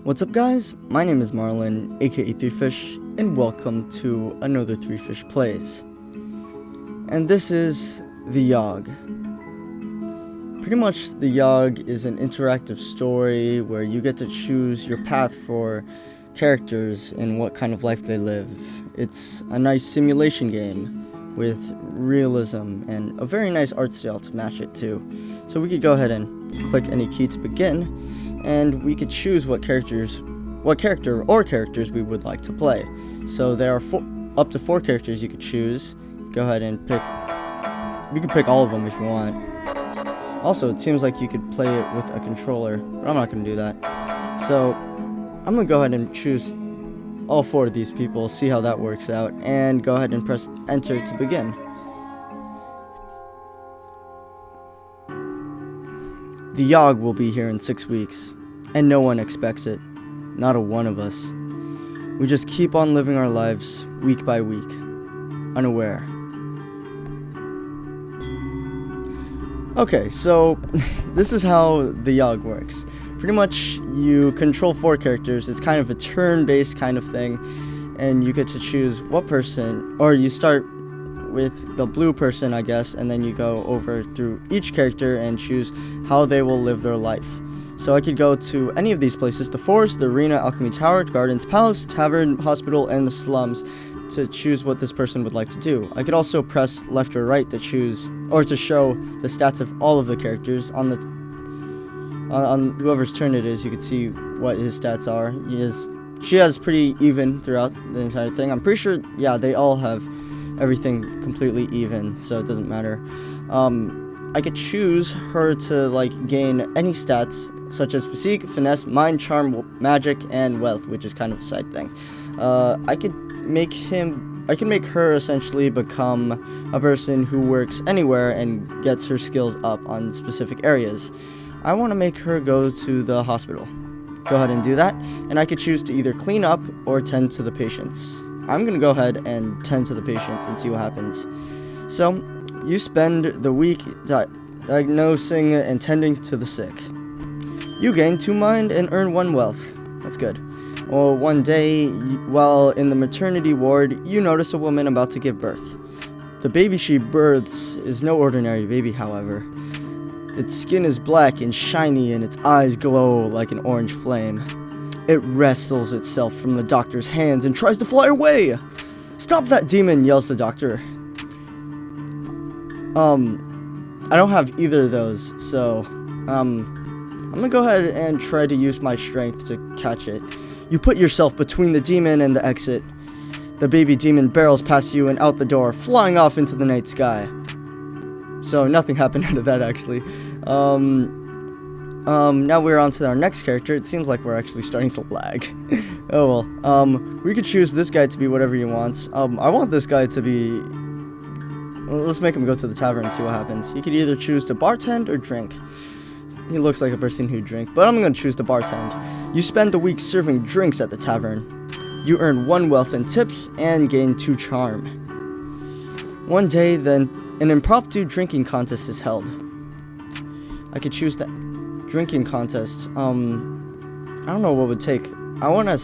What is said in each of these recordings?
What's up guys, my name is Marlon, aka ThreeFish, and welcome to another ThreeFish Plays. And this is the Yawhg. Pretty much the Yawhg is an interactive story where you get to choose your path for characters and what kind of life they live. It's a nice simulation game with realism and a very nice art style to match it too. So we could go ahead and click any key to begin, and we could choose what character or characters we would like to play. So there are up to 4 characters you could choose. Go ahead and pick. You can pick all of them if you want. Also, it seems like you could play it with a controller, but I'm not going to do that. So I'm going to go ahead and choose all 4 of these people, see how that works out, and go ahead and press enter to begin. The Yawhg will be here in 6 weeks, and no one expects it. Not a one of us. We just keep on living our lives week by week, unaware. Okay, so this is how the Yawhg works. Pretty much you control 4 characters. It's kind of a turn-based kind of thing, and you get to choose what person, or you start with the blue person, I guess, and then you go over through each character and choose how they will live their life. So I could go to any of these places: the forest, the arena, alchemy tower, gardens, palace, tavern, hospital, and the slums, to choose what this person would like to do. I could also press left or right to choose, or to show the stats of all of the characters. On whoever's turn it is, you can see what his stats are. She has pretty even throughout the entire thing. I'm pretty sure, yeah, they all have everything completely even, so it doesn't matter. I could choose her to gain any stats such as physique, finesse, mind, charm, magic, and wealth, which is kind of a side thing. I can make her essentially become a person who works anywhere and gets her skills up on specific areas. I want to make her go to the hospital. Go ahead and do that, and I could choose to either clean up or tend to the patients. I'm going to go ahead and tend to the patients and see what happens. So, you spend the week diagnosing and tending to the sick. You gain 2 mind and earn 1 wealth. That's good. Well, one day, while in the maternity ward, you notice a woman about to give birth. The baby she births is no ordinary baby, however. Its skin is black and shiny, and its eyes glow like an orange flame. It wrestles itself from the doctor's hands and tries to fly away. "Stop that demon!" yells the doctor. I don't have either of those, so, I'm gonna go ahead and try to use my strength to catch it. You put yourself between the demon and the exit. The baby demon barrels past you and out the door, flying off into the night sky. So, nothing happened out of that, actually. Now we're on to our next character. It seems like we're actually starting to lag. Oh well. We could choose this guy to be whatever he wants. I want this guy to be... Let's make him go to the tavern and see what happens. He could either choose to bartend or drink. He looks like a person who'd drink, but I'm gonna choose to bartend. You spend the week serving drinks at the tavern. You earn 1 wealth and tips and gain 2 charm. One day, then, an impromptu drinking contest is held. I could choose that drinking contest. I don't know what would take. I'm gonna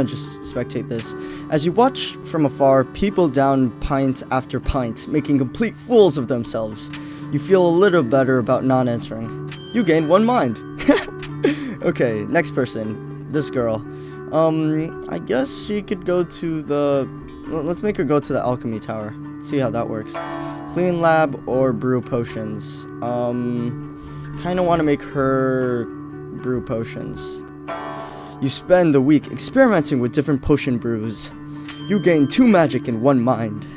just spectate this. As you watch from afar, people down pint after pint, making complete fools of themselves. You feel a little better about not answering. You gain 1 mind. Okay, next person. This girl. I guess she could go to the... Let's make her go to the alchemy tower. See how that works. Clean lab or brew potions. Kind of want to make her brew potions. You spend the week experimenting with different potion brews. You gain 2 magic and 1 mind.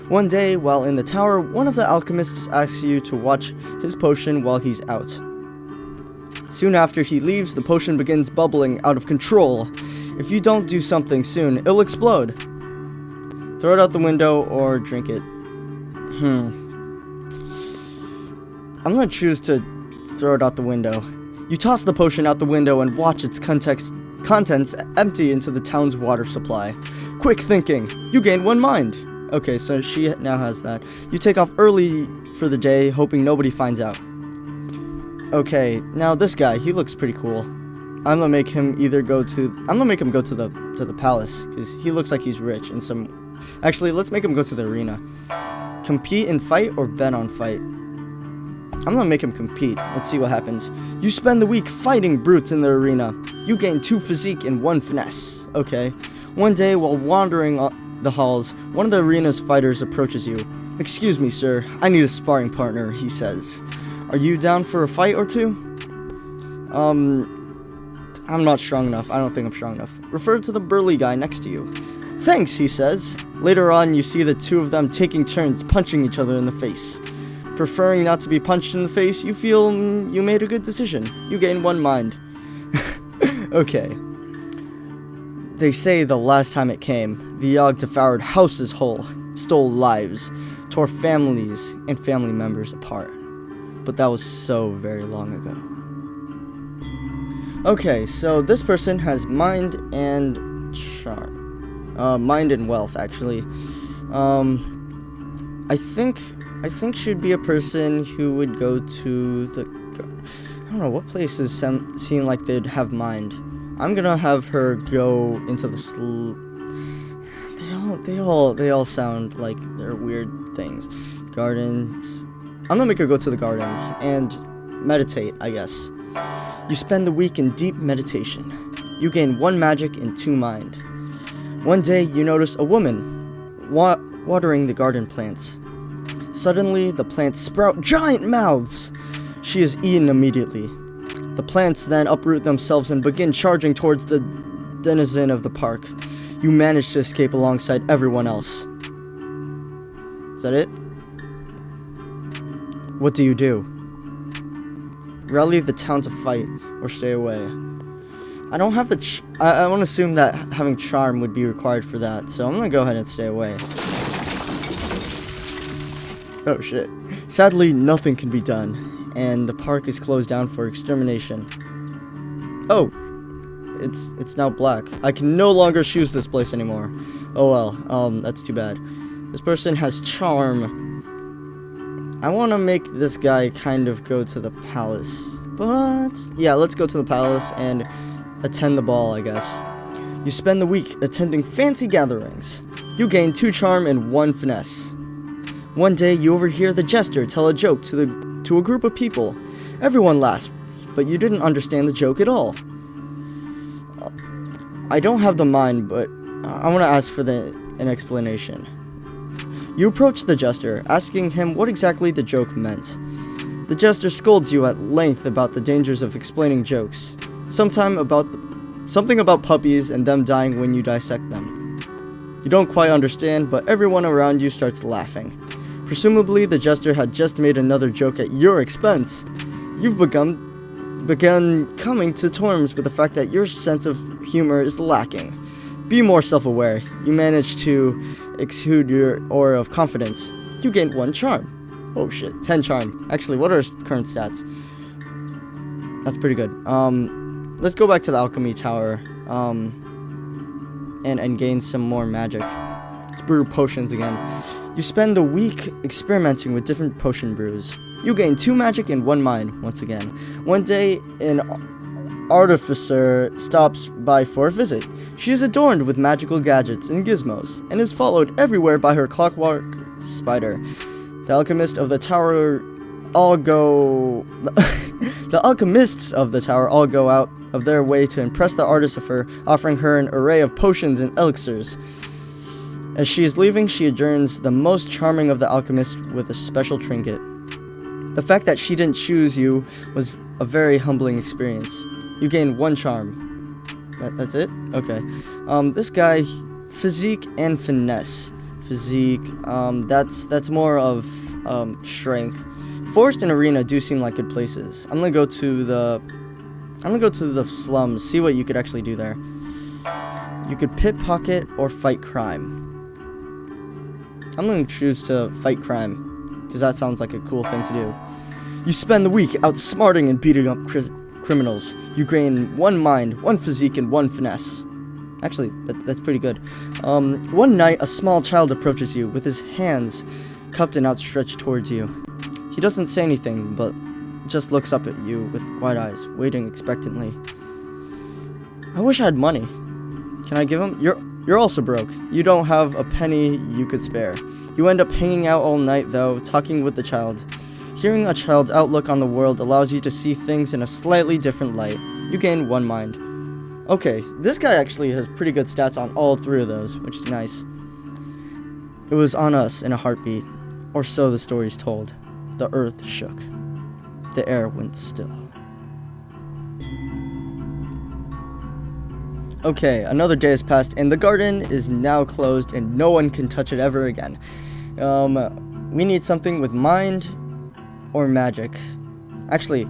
One day, while in the tower, one of the alchemists asks you to watch his potion while he's out. Soon after he leaves, the potion begins bubbling out of control. If you don't do something soon, it'll explode. Throw it out the window or drink it. I'm gonna choose to throw it out the window. You toss the potion out the window and watch its contents empty into the town's water supply. Quick thinking. You gain 1 mind. Okay, so she now has that. You take off early for the day, hoping nobody finds out. Okay, now this guy, he looks pretty cool. I'm gonna make him go to the palace because he looks like he's rich. And actually, let's make him go to the arena. Compete in fight or bet on fight? I'm gonna make him compete. Let's see what happens. You spend the week fighting brutes in the arena. You gain 2 physique and 1 finesse. Okay. One day, while wandering the halls, one of the arena's fighters approaches you. "Excuse me, sir. I need a sparring partner," he says. "Are you down for a fight or two?" I'm not strong enough. I don't think I'm strong enough. Refer to the burly guy next to you. "Thanks," he says. Later on, you see the 2 of them taking turns punching each other in the face. Preferring not to be punched in the face, you feel you made a good decision. You gain 1 mind. Okay. They say the last time it came, the Yawhg devoured houses whole, stole lives, tore families and family members apart. But that was so very long ago. Okay, so this person has mind and charm. Mind and wealth, actually. I think she'd be a person who would go to the... I don't know, what places seem like they'd have mind. I'm gonna have her go into the They all sound like they're weird things. Gardens. I'm gonna make her go to the gardens and meditate, I guess. You spend the week in deep meditation. You gain 1 magic and 2 mind. One day, you notice a woman watering the garden plants. Suddenly, the plants sprout giant mouths. She is eaten immediately. The plants then uproot themselves and begin charging towards the denizen of the park. You manage to escape alongside everyone else. Is that it? What do you do? Rally the town to fight, or stay away. I don't have the I want to assume that having charm would be required for that, so I'm gonna go ahead and stay away. Oh shit. Sadly, nothing can be done, and the park is closed down for extermination. Oh, it's now black. I can no longer choose this place anymore. Oh well, that's too bad. This person has charm. I want to make this guy kind of go to the palace, but yeah, let's go to the palace and attend the ball, I guess. You spend the week attending fancy gatherings. You gain 2 charm and 1 finesse. One day, you overhear the jester tell a joke to a group of people. Everyone laughs, but you didn't understand the joke at all. I don't have the mind, but I want to ask for an explanation. You approach the jester, asking him what exactly the joke meant. The jester scolds you at length about the dangers of explaining jokes. Something about puppies and them dying when you dissect them. You don't quite understand, but everyone around you starts laughing. Presumably, the jester had just made another joke at your expense. You've begun coming to terms with the fact that your sense of humor is lacking. Be more self-aware. You manage to exude your aura of confidence. You gain 1 charm. Oh shit, 10 charm. Actually, what are his current stats? That's pretty good. Let's go back to the alchemy tower, and gain some more magic. Let's brew potions again. You spend the week experimenting with different potion brews. You gain 2 magic and 1 mind, once again. One day, an artificer stops by for a visit. She is adorned with magical gadgets and gizmos, and is followed everywhere by her clockwork spider. The alchemists of the tower all go out of their way to impress the artificer, offering her an array of potions and elixirs. As she is leaving, she adjourns the most charming of the alchemists with a special trinket. The fact that she didn't choose you was a very humbling experience. You gain 1 charm. That's it? Okay. This guy, physique and finesse. Physique, that's more of strength. Forest and arena do seem like good places. I'm gonna go to the slums, see what you could actually do there. You could pickpocket or fight crime. I'm going to choose to fight crime, because that sounds like a cool thing to do. You spend the week outsmarting and beating up criminals. You gain 1 mind, 1 physique, and 1 finesse. Actually, that's pretty good. One night, a small child approaches you with his hands cupped and outstretched towards you. He doesn't say anything, but just looks up at you with wide eyes, waiting expectantly. I wish I had money. Can I give him? You're also broke. You don't have a penny you could spare. You end up hanging out all night, though, talking with the child. Hearing a child's outlook on the world allows you to see things in a slightly different light. You gain 1 mind. Okay, this guy actually has pretty good stats on all 3 of those, which is nice. It was on us in a heartbeat, or so the story's told. The earth shook. The air went still. Okay, another day has passed, and the garden is now closed, and no one can touch it ever again. We need something with mind or magic. Actually,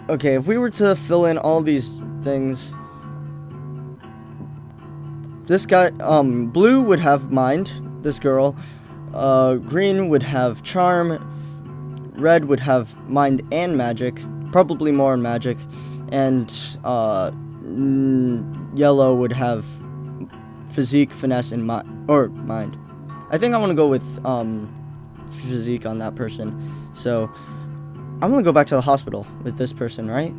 okay, if we were to fill in all these things, this guy, blue would have mind, this girl, green would have charm, red would have mind and magic, probably more magic, and, yellow would have physique, finesse, and mind. I think I want to go with physique on that person. So I'm gonna go back to the hospital with this person, right?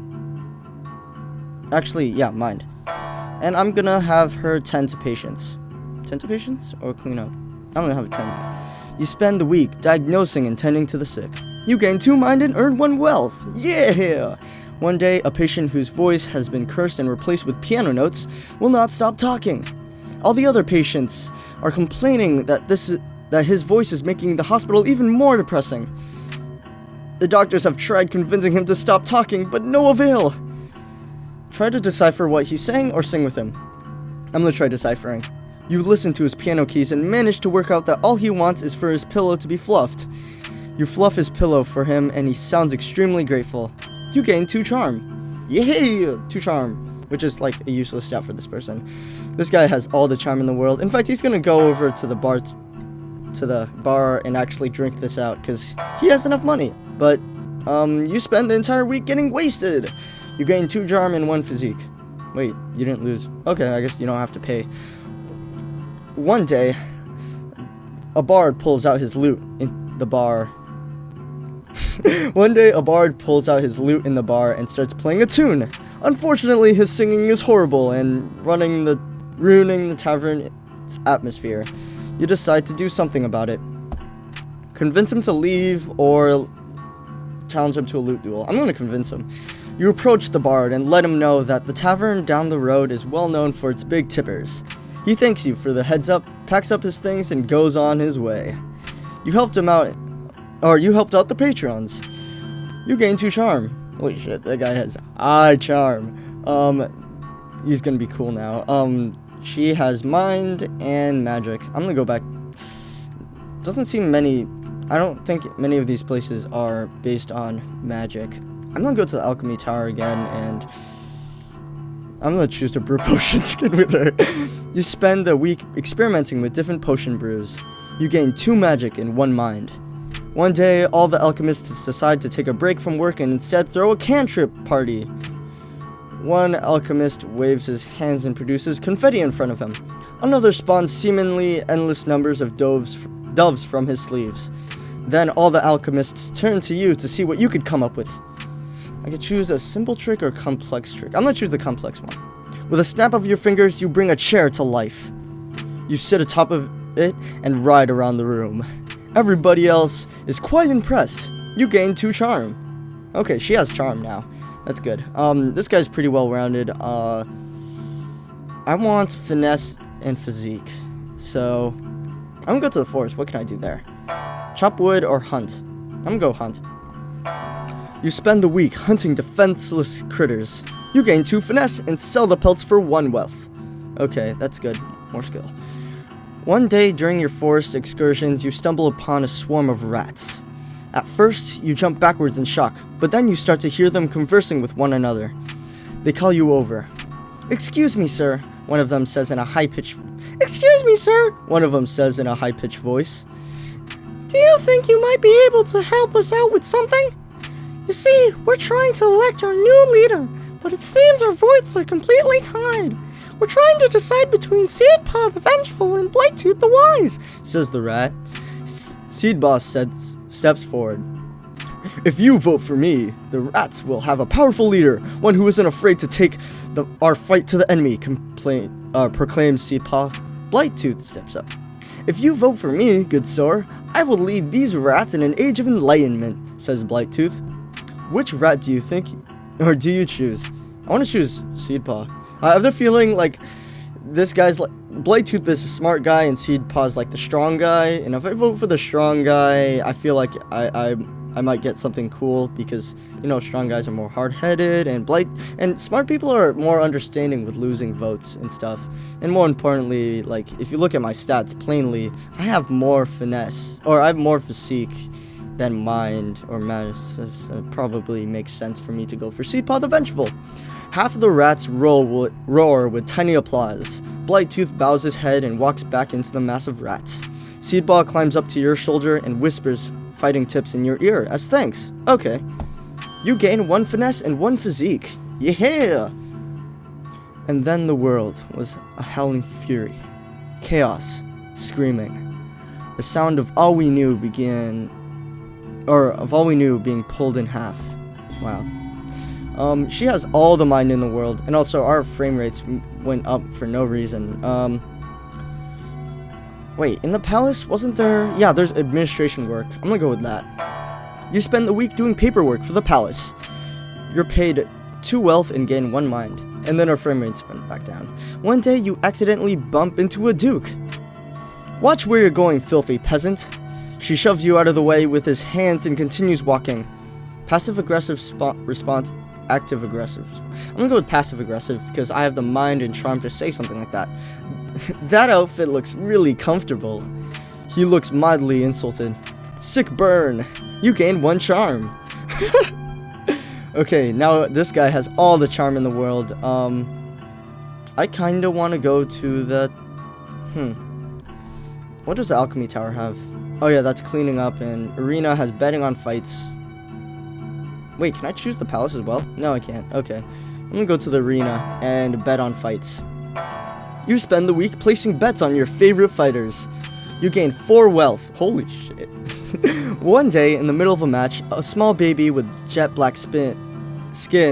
Actually, yeah, mind. And I'm gonna have her tend to patients. Tend to patients or clean up? I'm gonna have her tend. You spend the week diagnosing and tending to the sick. You gain 2 mind and earn 1 wealth. Yeah! One day, a patient whose voice has been cursed and replaced with piano notes will not stop talking. All the other patients are complaining that his voice is making the hospital even more depressing. The doctors have tried convincing him to stop talking, but no avail. Try to decipher what he's saying or sing with him. I'm gonna try deciphering. You listen to his piano keys and manage to work out that all he wants is for his pillow to be fluffed. You fluff his pillow for him and he sounds extremely grateful. You gain 2 charm. Yay! 2 charm, which is like a useless stat for this person. This guy has all the charm in the world. In fact, he's gonna go over to the bar and actually drink this out because he has enough money. But you spend the entire week getting wasted. You gain 2 charm and 1 physique. Wait, you didn't lose. Okay, I guess you don't have to pay. One day, a bard pulls out his lute in the bar. One day, a bard pulls out his lute in the bar and starts playing a tune. Unfortunately, his singing is horrible and ruining the tavern's atmosphere. You decide to do something about it. Convince him to leave or challenge him to a lute duel. I'm going to convince him. You approach the bard and let him know that the tavern down the road is well known for its big tippers. He thanks you for the heads up, packs up his things, and goes on his way. You helped out the patrons. You gain 2 charm. Holy shit, that guy has high charm. He's gonna be cool now. She has mind and magic. I'm gonna go back. Doesn't seem many. I don't think many of these places are based on magic. I'm gonna go to the alchemy tower again, and I'm gonna choose to brew potions again with her. You spend the week experimenting with different potion brews. You gain 2 magic and 1 mind. One day, all the alchemists decide to take a break from work and instead throw a cantrip party. One alchemist waves his hands and produces confetti in front of him. Another spawns seemingly endless numbers of doves from his sleeves. Then all the alchemists turn to you to see what you could come up with. I could choose a simple trick or complex trick. I'm gonna choose the complex one. With a snap of your fingers, you bring a chair to life. You sit atop of it and ride around the room. Everybody else is quite impressed. You gain 2 charm. Okay, she has charm now. That's good. This guy's pretty well-rounded. I want finesse and physique. So, I'm gonna go to the forest. What can I do there? Chop wood or hunt? I'm gonna go hunt. You spend the week hunting defenseless critters. You gain 2 finesse and sell the pelts for 1 wealth. Okay, that's good. More skill. One day during your forest excursions, you stumble upon a swarm of rats. At first, you jump backwards in shock, but then you start to hear them conversing with one another. They call you over. "Excuse me, sir," one of them says in a high-pitched "Excuse me, sir," one of them says in a high-pitched voice. "Do you think you might be able to help us out with something? You see, we're trying to elect our new leader, but it seems our votes are completely tied. We're trying to decide between Seedpaw the Vengeful and Blightooth the Wise," says the rat. Seedboss steps forward. If you vote for me, the rats will have a powerful leader, one who isn't afraid to take our fight to the enemy, proclaims Seedpaw. Blightooth steps up. If you vote for me, good sir, I will lead these rats in an age of enlightenment, says Blightooth. Which rat do you think, or do you choose? I want to choose Seedpaw. I have the feeling like this guy's like, Blightooth is a smart guy and Seedpaw's like the strong guy, and if I vote for the strong guy, I feel like I might get something cool because, you know, strong guys are more hard-headed and smart people are more understanding with losing votes and stuff. And more importantly, like, if you look at my stats plainly, I have more finesse, or I have more physique than mind or mass. It probably makes sense for me to go for Seedpaw the Vengeful. Half of the rats roar with tiny applause. Blightooth bows his head and walks back into the mass of rats. Seedpaw climbs up to your shoulder and whispers fighting tips in your ear as thanks. Okay. You gain 1 finesse and 1 physique. Yeah! And then the world was a howling fury. Chaos. Screaming. The sound of all we knew being pulled in half. Wow. She has all the mind in the world, and also our frame rates went up for no reason. Wait, in the palace, wasn't there? Yeah, there's administration work. I'm gonna go with that. You spend the week doing paperwork for the palace. You're paid 2 wealth and gain 1 mind. And then our frame rates went back down. One day, you accidentally bump into a duke. Watch where you're going, filthy peasant. She shoves you out of the way with his hands and continues walking. Passive-aggressive response, active-aggressive. I'm gonna go with passive-aggressive because I have the mind and charm to say something like that. That outfit looks really comfortable. He looks mildly insulted. Sick burn. You gained 1 charm. Okay, now this guy has all the charm in the world. I kinda wanna go to the... What does the alchemy tower have? Oh yeah, that's cleaning up, and arena has betting on fights. Wait, can I choose the palace as well? No, I can't. Okay. I'm gonna go to the arena and bet on fights. You spend the week placing bets on your favorite fighters. You gain 4 wealth. Holy shit. One day, in the middle of a match, a small baby with jet black skin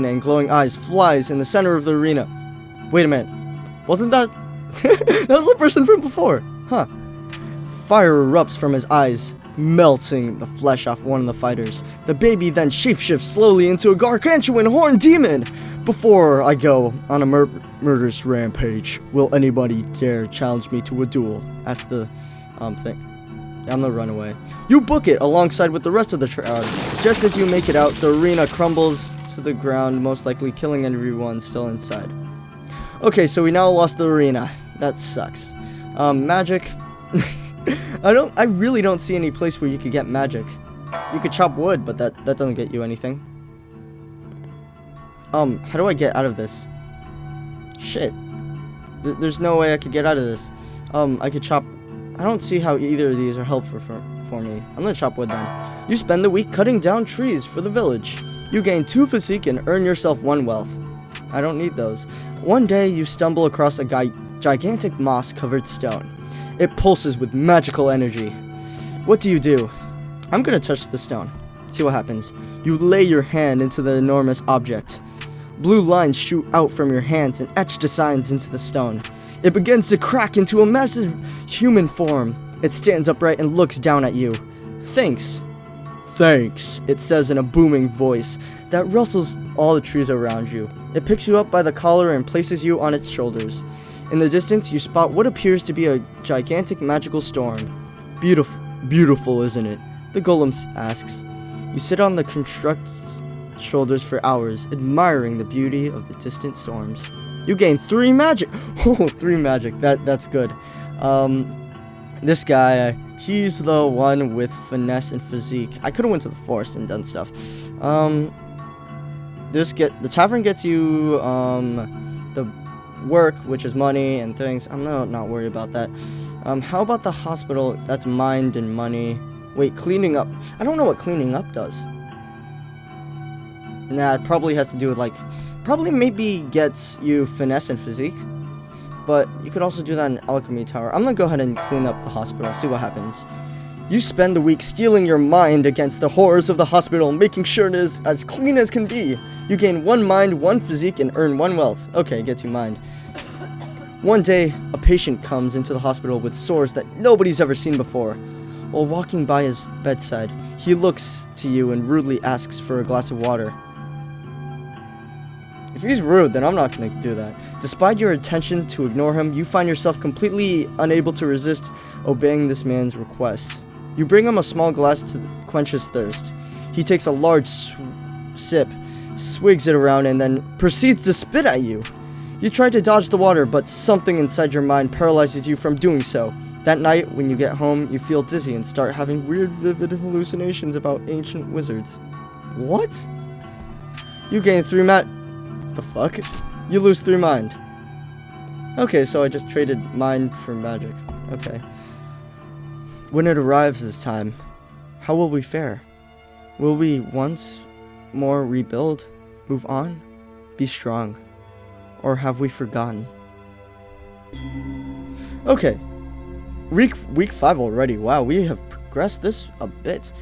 and glowing eyes flies in the center of the arena. Wait a minute. Wasn't that... that was the person from before. Huh. Fire erupts from his eyes, melting the flesh off one of the fighters. The baby then shapeshifts slowly into a gargantuan horned demon. Before I go on a murderous rampage, will anybody dare challenge me to a duel? Asked the thing. I'm gonna run away. You book it alongside with the rest of the crowd. Just as you make it out, the arena crumbles to the ground, most likely killing everyone still inside. Okay, so we now lost the arena. That sucks. Magic. I really don't see any place where you could get magic. You could chop wood, but that doesn't get you anything. How do I get out of this? Shit. There's no way I could get out of this. I could chop... I don't see how either of these are helpful for me. I'm gonna chop wood then. You spend the week cutting down trees for the village. You gain 2 physique and earn yourself 1 wealth. I don't need those. One day, you stumble across a gigantic moss-covered stone. It pulses with magical energy. What do? I'm gonna touch the stone. See what happens. You lay your hand into the enormous object. Blue lines shoot out from your hands and etch designs into the stone. It begins to crack into a massive human form. It stands upright and looks down at you. Thanks. Thanks, it says in a booming voice that rustles all the trees around you. It picks you up by the collar and places you on its shoulders. In the distance, you spot what appears to be a gigantic magical storm. Beautiful, isn't it? The golem asks. You sit on the construct's shoulders for hours, admiring the beauty of the distant storms. You gain 3 magic. Oh, 3 magic. That's good. This guy, he's the one with finesse and physique. I could have went to the forest and done stuff. The tavern gets you the work, which is money and things. I'm not worried about that. How about the hospital? That's mind and money. Wait, cleaning up. I don't know what cleaning up does. Nah, it probably has to do with maybe gets you finesse and physique. But you could also do that in Alchemy Tower. I'm gonna go ahead and clean up the hospital, see what happens. You spend the week steeling your mind against the horrors of the hospital, making sure it is as clean as can be. You gain 1 mind, 1 physique, and earn 1 wealth. Okay, get 2 mind. One day, a patient comes into the hospital with sores that nobody's ever seen before. While walking by his bedside, he looks to you and rudely asks for a glass of water. If he's rude, then I'm not going to do that. Despite your intention to ignore him, you find yourself completely unable to resist obeying this man's request. You bring him a small glass to quench his thirst. He takes a large sip, swigs it around, and then proceeds to spit at you. You try to dodge the water, but something inside your mind paralyzes you from doing so. That night, when you get home, you feel dizzy and start having weird, vivid hallucinations about ancient wizards. What? You gain 3 The fuck? You lose 3 mind. Okay, so I just traded mind for magic. Okay. When it arrives this time, how will we fare? Will we once more rebuild, move on, be strong? Or have we forgotten? Okay. Week 5 already. Wow, we have progressed this a bit.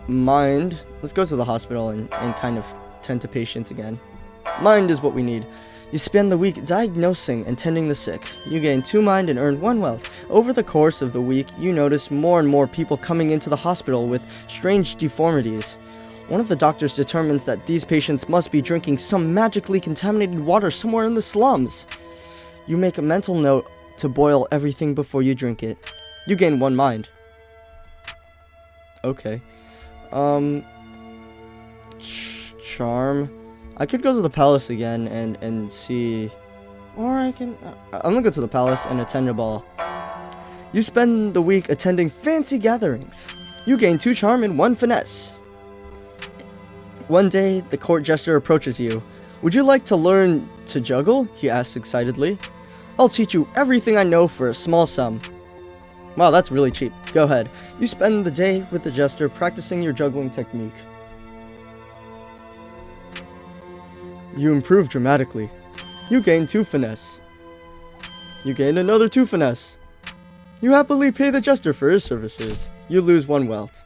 Mind. Let's go to the hospital and kind of tend to patients again. Mind is what we need. You spend the week diagnosing and tending the sick. You gain 2 mind and earn 1 wealth. Over the course of the week, you notice more and more people coming into the hospital with strange deformities. One of the doctors determines that these patients must be drinking some magically contaminated water somewhere in the slums. You make a mental note to boil everything before you drink it. You gain 1 mind. Okay. Charm. I could go to the palace again and see, or I'm gonna go to the palace and attend a ball. You spend the week attending fancy gatherings. You gain 2 charm and 1 finesse. One day, the court jester approaches you. Would you like to learn to juggle? He asks excitedly. I'll teach you everything I know for a small sum. Wow, that's really cheap. Go ahead. You spend the day with the jester practicing your juggling technique. You improve dramatically. You gain 2 finesse. You gain another 2 finesse. You happily pay the jester for his services. You lose 1 wealth.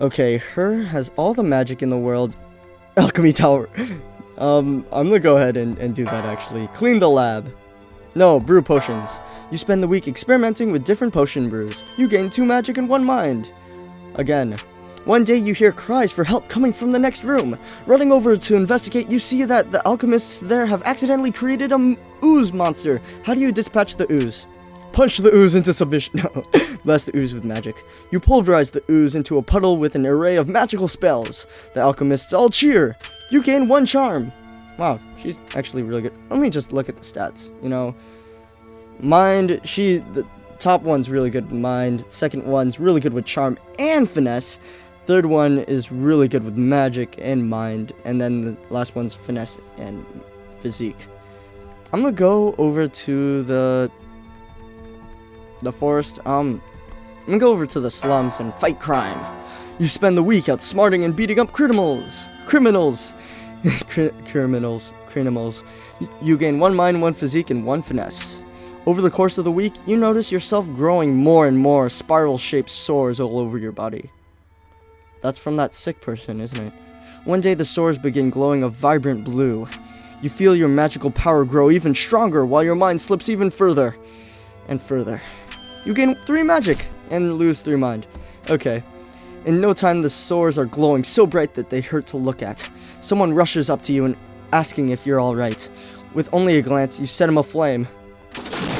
Okay, her has all the magic in the world. Alchemy tower. I'm gonna go ahead and do that actually. Clean the lab. No, brew potions. You spend the week experimenting with different potion brews. You gain 2 magic and 1 mind. Again. One day you hear cries for help coming from the next room. Running over to investigate, you see that the alchemists there have accidentally created a ooze monster. How do you dispatch the ooze? Punch the ooze into submission. No. Blast the ooze with magic. You pulverize the ooze into a puddle with an array of magical spells. The alchemists all cheer. You gain 1 charm. Wow, she's actually really good. Let me just look at the stats. You know, mind, the top one's really good with mind. Second one's really good with charm and finesse. Third one is really good with magic and mind. And then the last one's finesse and physique. I'm gonna go over to the forest. I'm gonna go over to the slums and fight crime. You spend the week outsmarting and beating up criminals. You gain 1 mind, 1 physique, and 1 finesse. Over the course of the week, you notice yourself growing more and more spiral-shaped sores all over your body. That's from that sick person, isn't it? One day, the sores begin glowing a vibrant blue. You feel your magical power grow even stronger while your mind slips even further and further. You gain 3 magic and lose 3 mind. Okay. In no time, the sores are glowing so bright that they hurt to look at. Someone rushes up to you and asking if you're alright. With only a glance, you set him aflame.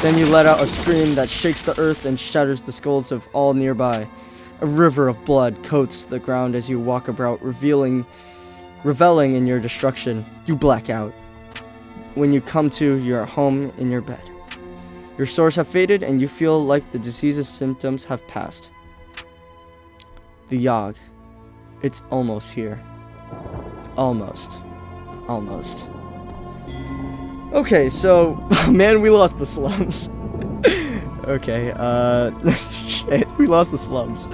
Then you let out a scream that shakes the earth and shatters the skulls of all nearby. A river of blood coats the ground as you walk about, reveling in your destruction. You black out. When you come to, you're at home in your bed. Your sores have faded and you feel like the disease's symptoms have passed. The Yawhg. It's almost here. Almost. Okay, so, man, we lost the slums. Okay, shit, we lost the slums.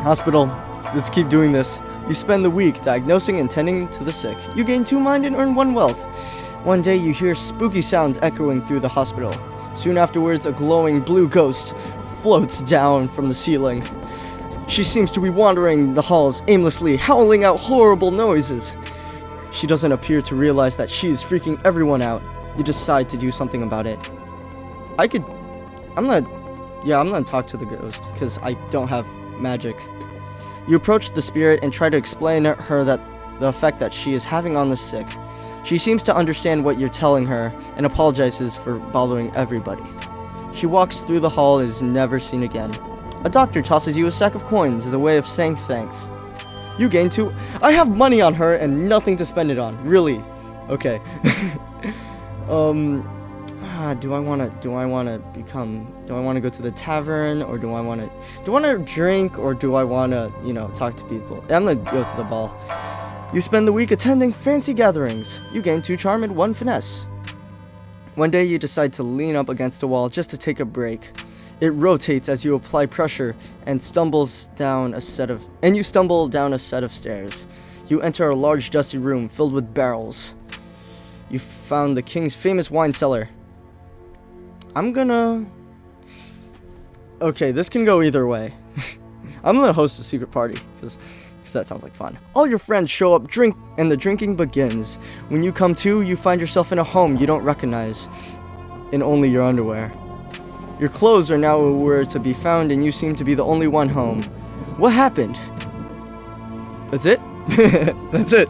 Hospital, let's keep doing this. You spend the week diagnosing and tending to the sick. You gain 2 mind and earn 1 wealth. One day you hear spooky sounds echoing through the hospital. Soon afterwards, a glowing blue ghost floats down from the ceiling. She seems to be wandering the halls aimlessly, howling out horrible noises. She doesn't appear to realize that she's freaking everyone out. You decide to do something about it. I'm gonna talk to the ghost, because I don't have magic. You approach the spirit and try to explain to her that the effect that she is having on the sick. She seems to understand what you're telling her and apologizes for bothering everybody. She walks through the hall and is never seen again. A doctor tosses you a sack of coins as a way of saying thanks. You gain 2. I have money on her and nothing to spend it on. Really? Okay. Do I want to go to the tavern, or do I want to drink, or do I want to, talk to people? I'm going to go to the ball. You spend the week attending fancy gatherings. You gain 2 charm and 1 finesse. One day you decide to lean up against a wall just to take a break. It rotates as you apply pressure and stumble down a set of stairs. You enter a large dusty room filled with barrels. You found the king's famous wine cellar. Okay, this can go either way. I'm gonna host a secret party, because that sounds like fun. All your friends show up, and the drinking begins. When you come to, you find yourself in a home you don't recognize, in only your underwear. Your clothes are nowhere to be found, and you seem to be the only one home. What happened? That's it? That's it.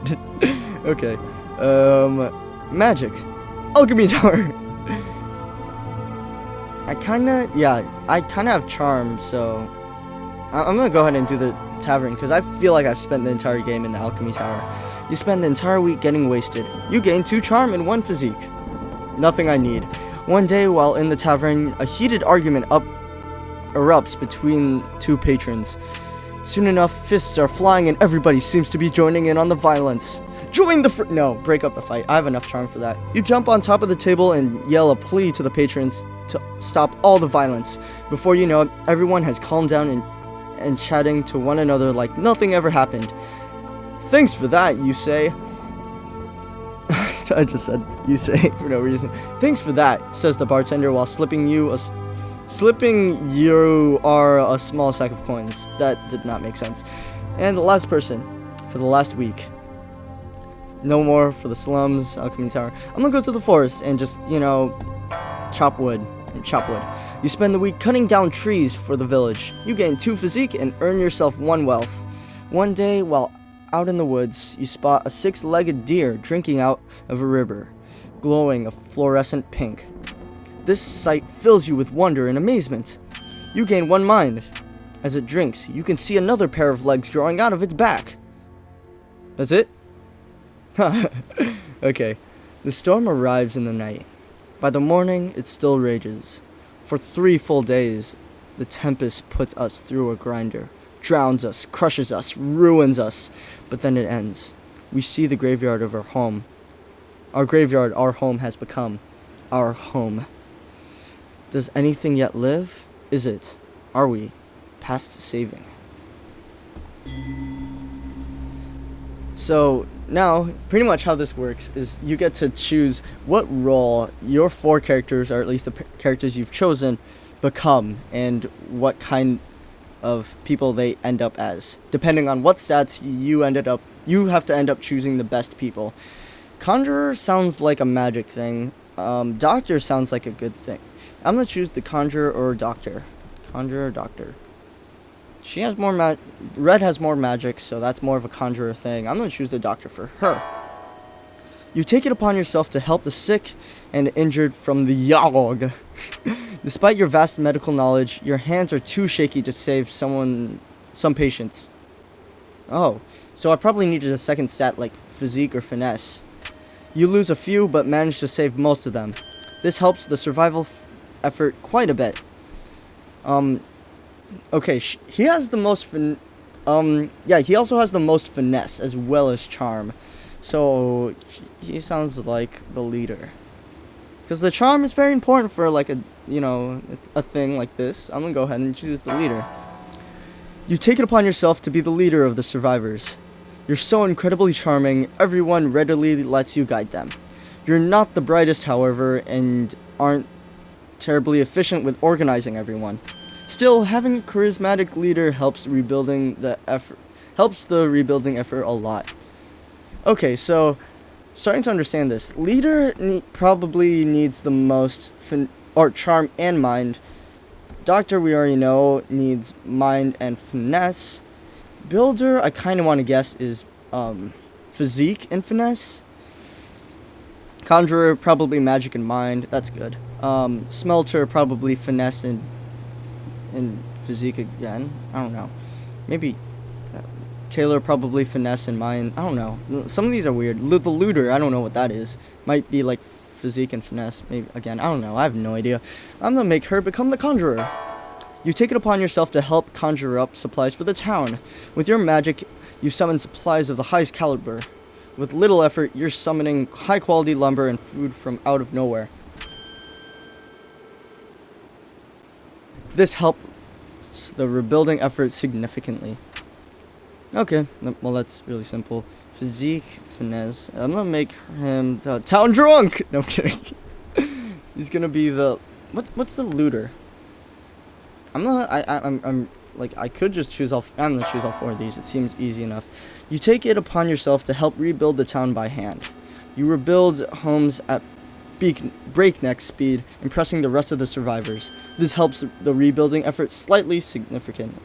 Okay. Magic. Alchemy tower. I kinda have charm, so I'm gonna go ahead and do the tavern, because I feel like I've spent the entire game in the alchemy tower. You spend the entire week getting wasted. You gain 2 charm and 1 physique. Nothing I need. One day, while in the tavern, a heated argument erupts between 2 patrons. Soon enough, fists are flying and everybody seems to be joining in on the violence. Break up the fight. I have enough charm for that. You jump on top of the table and yell a plea to the patrons to stop all the violence. Before you know it, everyone has calmed down and chatting to one another like nothing ever happened. Thanks for that, you say. I just said you say for no reason. Thanks for that, says the bartender while slipping you are a small sack of coins. That did not make sense. And the last person for the last week. No more for the slums, alchemy tower. I'm gonna go to the forest and just, chop wood. You spend the week cutting down trees for the village. You gain 2 physique and earn yourself 1 wealth. One day, while out in the woods, you spot a 6-legged deer drinking out of a river, glowing a fluorescent pink. This sight fills you with wonder and amazement. You gain 1 mind. As it drinks, you can see another pair of legs growing out of its back. That's it? Okay. The storm arrives in the night. By the morning, it still rages. For 3 full days, the tempest puts us through a grinder, drowns us, crushes us, ruins us, but then it ends. We see the graveyard of our home. Our graveyard, our home, has become our home. Does anything yet live? Are we past saving? So now, pretty much how this works is you get to choose what role your 4 characters, or at least the characters you've chosen, become, and what kind of people they end up as. Depending on what stats you have to end up choosing the best people. Conjurer sounds like a magic thing. Doctor sounds like a good thing. I'm gonna choose the Conjurer or Doctor. Conjurer, Doctor. She has more Red has more magic, so that's more of a Conjurer thing. I'm gonna choose the Doctor for her. You take it upon yourself to help the sick and injured from the Yawhg. Despite your vast medical knowledge, your hands are too shaky to save some patients. Oh, so I probably needed a second stat like physique or finesse. You lose a few, but manage to save most of them. This helps the survival effort quite a bit. Okay, he has the most he also has the most finesse as well as charm. So he sounds like the leader. Because the charm is very important for like a thing like this. I'm gonna go ahead and choose the leader. You take it upon yourself to be the leader of the survivors. You're so incredibly charming, everyone readily lets you guide them. You're not the brightest, however, and aren't terribly efficient with organizing everyone. Still, having a charismatic leader helps the rebuilding effort a lot. Okay, so starting to understand this, leader probably needs the most charm and mind. Doctor, we already know, needs mind and finesse. Builder, I kind of want to guess, is physique and finesse. Conjurer, probably magic and mind. That's good. Smelter, probably finesse and physique again. I don't know. Maybe Tailor, probably finesse and mind. I don't know. Some of these are weird. The looter, I don't know what that is. Might be like physique and finesse. Maybe again. I don't know. I have no idea. I'm gonna make her become the conjurer. You take it upon yourself to help conjure up supplies for the town. With your magic, you summon supplies of the highest caliber. With little effort, you're summoning high-quality lumber and food from out of nowhere. This helps the rebuilding effort significantly. Okay, well that's really simple. Physique, finesse. I'm gonna make him the town drunk! No, I'm kidding. He's gonna be the... What's the looter? I could just choose I'm gonna choose all four of these. It seems easy enough. You take it upon yourself to help rebuild the town by hand. You rebuild homes at breakneck speed, impressing the rest of the survivors. This helps the rebuilding effort significantly.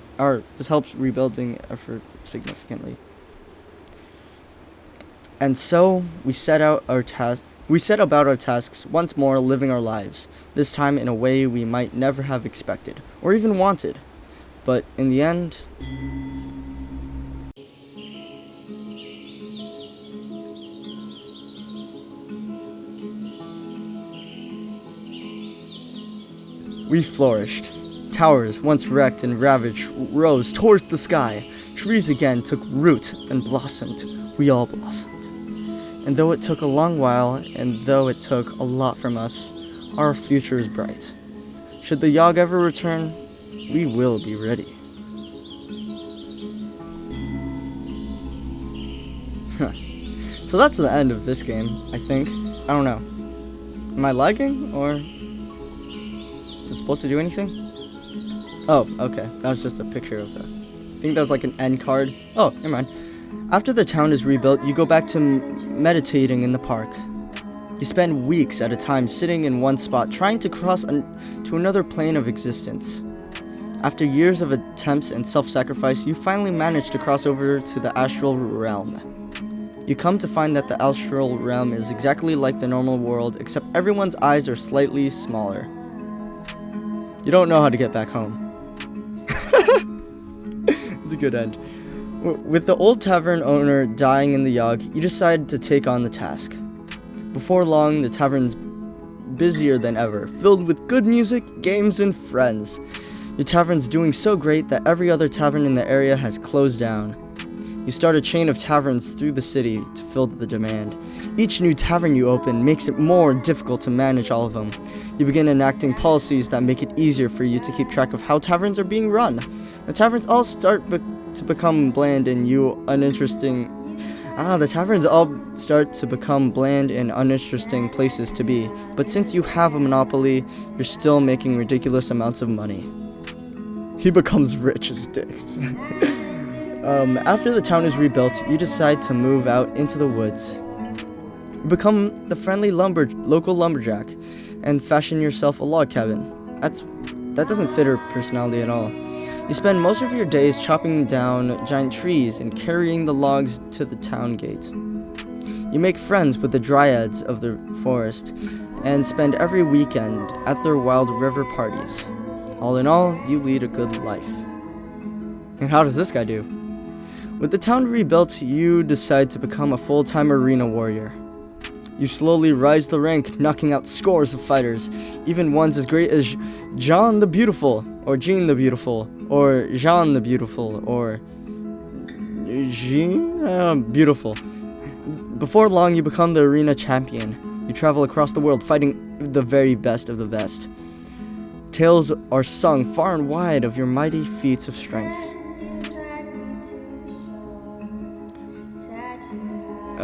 And so we set about our tasks once more, living our lives, this time in a way we might never have expected, or even wanted. But in the end... we flourished. Towers, once wrecked and ravaged, rose towards the sky. Trees again took root and blossomed. We all blossomed. And though it took a long while, and though it took a lot from us, our future is bright. Should the Yawhg ever return, we will be ready. So that's the end of this game, I think. I don't know. Am I lagging, or... is it supposed to do anything? Oh, okay. That was just a picture of that. I think that was like an end card. Oh, never mind. After the town is rebuilt, you go back to meditating in the park. You spend weeks at a time sitting in one spot, trying to cross to another plane of existence. After years of attempts and self-sacrifice, you finally manage to cross over to the astral realm. You come to find that the astral realm is exactly like the normal world, except everyone's eyes are slightly smaller. You don't know how to get back home. It's a good end. With the old tavern owner dying in the Yawhg, you decide to take on the task. Before long, the tavern's busier than ever, filled with good music, games, and friends. Your tavern's doing so great that every other tavern in the area has closed down. You start a chain of taverns through the city to fill the demand. Each new tavern you open makes it more difficult to manage all of them. You begin enacting policies that make it easier for you to keep track of how taverns are being run. The taverns all start to become bland and uninteresting places to be. But since you have a monopoly, you're still making ridiculous amounts of money. He becomes rich as dicks. After the town is rebuilt, you decide to move out into the woods. You become the friendly local lumberjack and fashion yourself a log cabin. That doesn't fit her personality at all. You spend most of your days chopping down giant trees and carrying the logs to the town gate. You make friends with the dryads of the forest and spend every weekend at their wild river parties. All in all, you lead a good life. And how does this guy do? With the town rebuilt, you decide to become a full-time arena warrior. You slowly rise the rank, knocking out scores of fighters, even ones as great as John the Beautiful, or Jean the Beautiful, or Jean the Beautiful, or Jean Beautiful. Before long, you become the arena champion. You travel across the world, fighting the very best of the best. Tales are sung far and wide of your mighty feats of strength.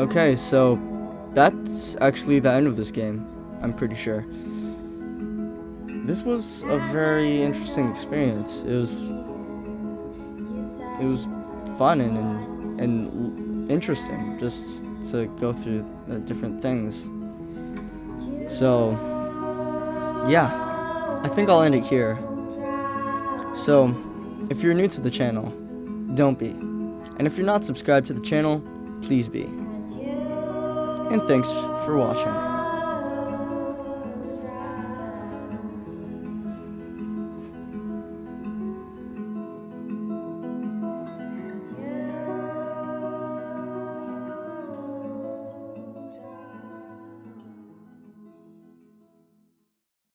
Okay, so that's actually the end of this game, I'm pretty sure. This was a very interesting experience. It was fun and interesting just to go through the different things. So, yeah, I think I'll end it here. So, if you're new to the channel, don't be. And if you're not subscribed to the channel, please be. And thanks for watching.